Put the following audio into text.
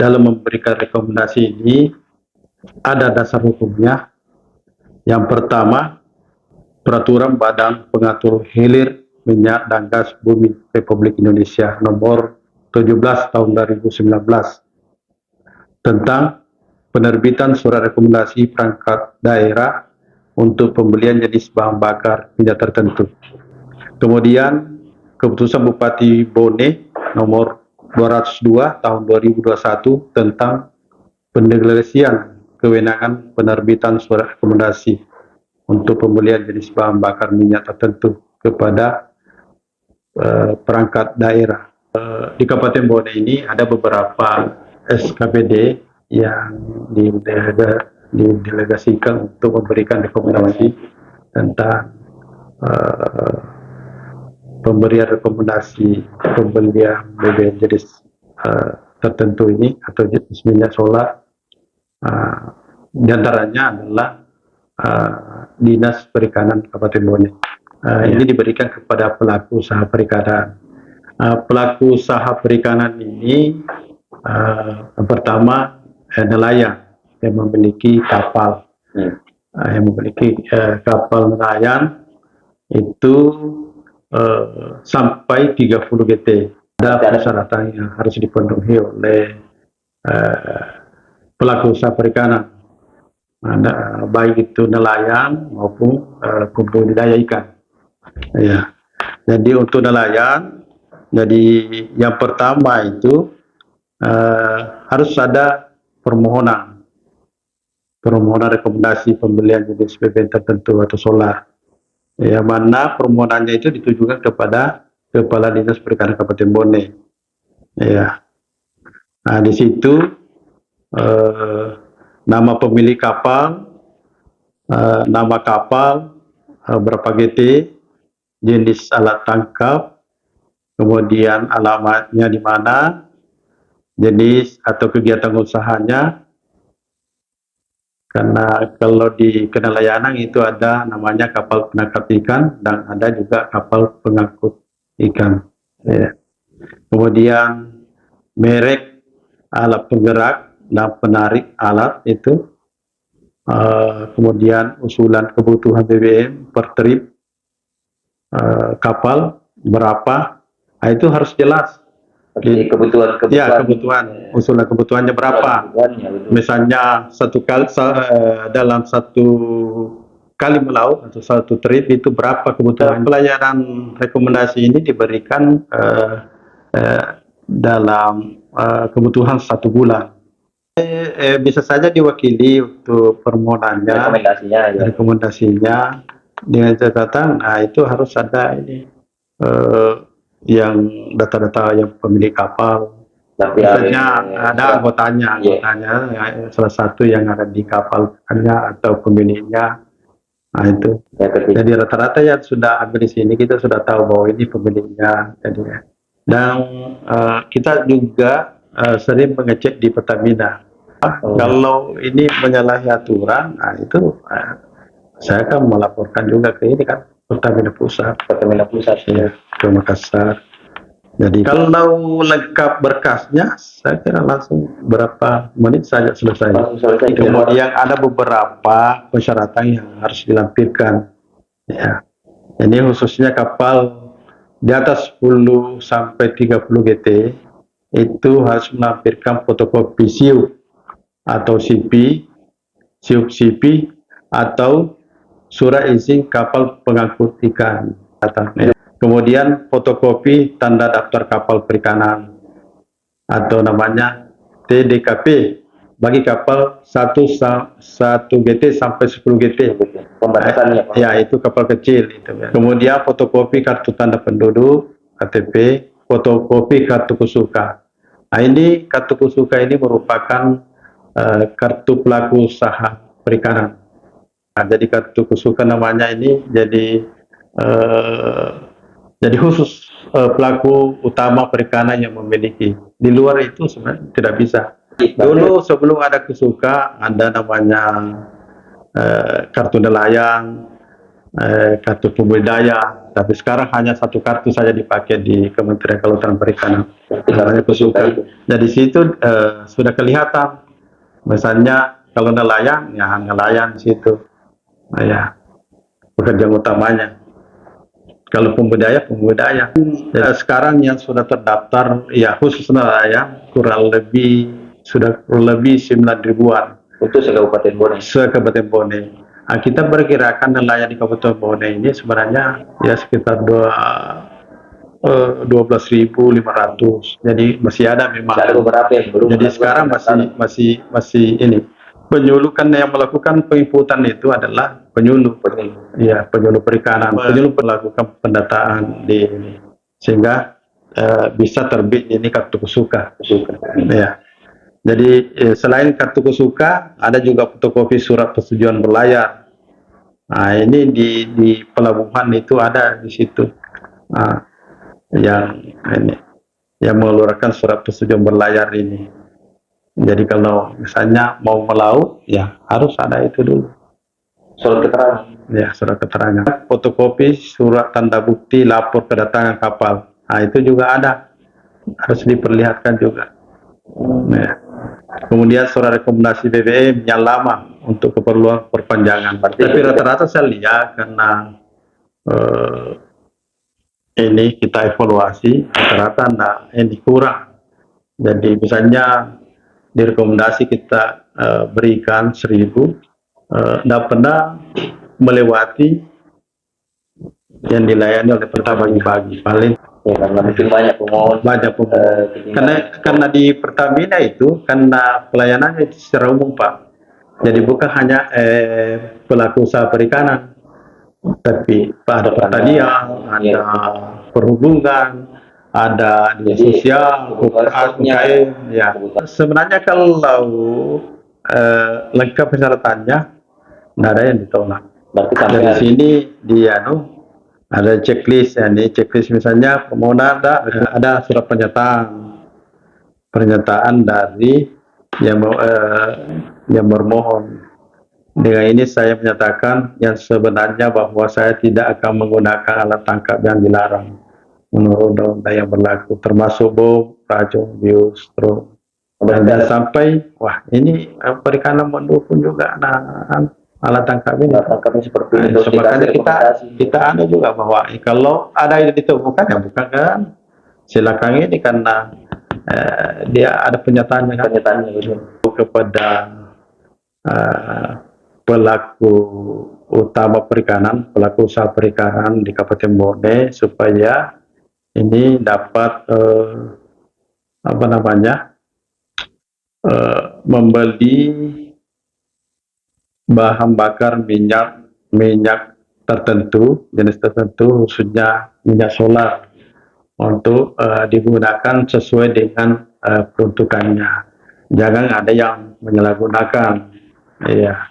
dalam memberikan rekomendasi ini ada dasar hukumnya. Yang pertama, Peraturan Badan Pengatur Hilir Minyak dan Gas Bumi Republik Indonesia Nomor 17 Tahun 2019 tentang penerbitan surat rekomendasi perangkat daerah untuk pembelian jenis bahan bakar minyak tertentu. Kemudian Keputusan Bupati Bone Nomor 202 Tahun 2021 tentang pendeklarasian kewenangan penerbitan surat rekomendasi untuk pembelian jenis bahan bakar minyak tertentu kepada perangkat daerah. Di Kabupaten Bone ini ada beberapa SKPD yang didelegasikan untuk memberikan rekomendasi tentang pemberian rekomendasi pembelian BBM jenis tertentu ini atau jenis minyak solar. Di antaranya adalah Dinas Perikanan Kabupaten Bone. Ini diberikan kepada pelaku usaha perikanan. Pelaku usaha perikanan ini yang pertama nelayan yang memiliki kapal, kapal nelayan itu sampai 30 GT. Ada persyaratan yang harus dipenuhi oleh pelaku usaha perikanan, baik itu nelayan maupun pembudidaya ikan. Ya, jadi untuk nelayan, jadi yang pertama itu harus ada permohonan rekomendasi pembelian jenis BBM tertentu atau solar. Yang mana permohonannya itu ditujukan kepada Kepala Dinas Perikanan Kabupaten Bone. Ya, nah di situ nama pemilik kapal, nama kapal, berapa GT, jenis alat tangkap, kemudian alamatnya di mana, jenis atau kegiatan usahanya. Karena kalau di kenelayanan itu ada namanya kapal penangkap ikan dan ada juga kapal pengangkut ikan. Ya. Kemudian merek alat penggerak dan penarik alat itu, kemudian usulan kebutuhan BBM per trip kapal berapa, itu harus jelas. Jadi kebutuhan. Ya, kebutuhan. Usulan kebutuhannya berapa? Misalnya dalam satu kali melaut atau satu trip itu berapa kebutuhan? Pelayanan rekomendasi ini diberikan dalam kebutuhan 1 bulan. Bisa saja diwakili untuk permohonannya, rekomendasinya dengan catatan, itu harus ada ini yang data-data yang pemilik kapal. Misalnya ada anggotanya, salah satu yang ada di kapalnya atau pemiliknya. Nah itu. Jadi rata-rata yang sudah ambil di sini kita sudah tahu bahwa ini pemiliknya. Dan kita juga sering mengecek di Pertamina. Kalau ini menyalahi aturan, itu saya akan melaporkan juga ke ini kan Pertamina Pusat. Ya, ke Makassar. Jadi kalau lengkap berkasnya, saya kira langsung berapa menit saja selesai. Kemudian ada beberapa persyaratan yang harus dilampirkan. Ya. Ini khususnya kapal di atas 10 sampai 30 GT itu harus melampirkan fotokopi SIUP atau CP, SIUP CP atau surat izin kapal pengangkut ikan. Kemudian fotokopi tanda daftar kapal perikanan atau namanya TDKP bagi kapal 1 GT sampai 10 GT. Pembatasannya. Ya, itu kapal kecil itu. Kemudian fotokopi kartu tanda penduduk KTP, fotokopi kartu kusuka. Nah, ini kartu kusuka ini merupakan kartu pelaku usaha perikanan. Nah, jadi kartu kusuka namanya ini jadi khusus pelaku utama perikanan yang memiliki. Di luar itu sebenarnya tidak bisa. Dulu sebelum ada kusuka ada namanya kartu nelayan, kartu pembudidaya, tapi sekarang hanya satu kartu saja dipakai di Kementerian Kelautan Perikanan, namanya Kusuka. Jadi situ sudah kelihatan, misalnya kalau nelayan, ya nelayan di situ, ya pekerjaan utamanya. Kalau pembudidaya, pembudidaya. Sekarang yang sudah terdaftar, ya khusus nelayan, sudah kurang lebih 9 ribuan. Untuk se-Kabupaten Bone. Se-Kabupaten Bone. Nah, kita perkirakan nelayan di Kabupaten Bone ini sebenarnya ya sekitar 12.500. Jadi masih ada memang. Ada beberapa yang belum. Jadi sekarang masih ini. Penyuluh kan yang melakukan penginputan itu adalah penyuluh. Ya, penyuluh perikanan. Penyuluh melakukan pendataan di ini. Sehingga bisa terbit ini kartu Kusuka. Ya. Jadi selain kartu Kusuka, ada juga fotokopi surat persetujuan berlayar. Nah, ini di pelabuhan itu ada di situ. Nah, yang mengeluarkan surat persetujuan berlayar ini. Jadi kalau misalnya mau melaut, ya harus ada itu dulu. Surat keterangan. Ya, surat keterangan. Fotokopi surat tanda bukti lapor kedatangan kapal. Nah, itu juga ada. Harus diperlihatkan juga. Nah, kemudian surat rekomendasi BBM yang lama untuk keperluan perpanjangan. Tapi rata-rata saya lihat karena ini kita evaluasi, rata-rata ini kurang. Jadi misalnya direkomendasi kita berikan 1.000, tidak pernah melewati yang dilayani oleh pertama pagi paling. Ya, karena mungkin banyak pemohon. Karena di Pertamina itu karena pelayanannya secara umum, Pak. Jadi bukan hanya pelaku usaha perikanan, tapi ada pertanian, ada perhubungan, ada sosial, UKM. Ya. Sebenarnya kalau lengkap persyaratannya, tidak ada yang ditolak. Dari sini ada checklist, ya, nih checklist misalnya permohonan ada surat pernyataan dari yang bermohon. Dengan ini saya menyatakan yang sebenarnya bahwa saya tidak akan menggunakan alat tangkap yang dilarang menurut undang-undang yang berlaku, termasuk bom, racun, bius, stro. Dan sampai wah ini perikanan mendukung juga alat tangkap ini. Alat tangkapnya seperti itu. Makanya kita ada juga bahwa kalau ada yang ditemukan ya bukan kan silakan ini karena dia ada penyataannya kepada pelaku utama perikanan, pelaku usaha perikanan di Kabupaten Bone supaya ini dapat membeli bahan bakar minyak tertentu, jenis tertentu, khususnya minyak solar untuk digunakan sesuai dengan peruntukannya. Jangan ada yang menyalahgunakan. Iya.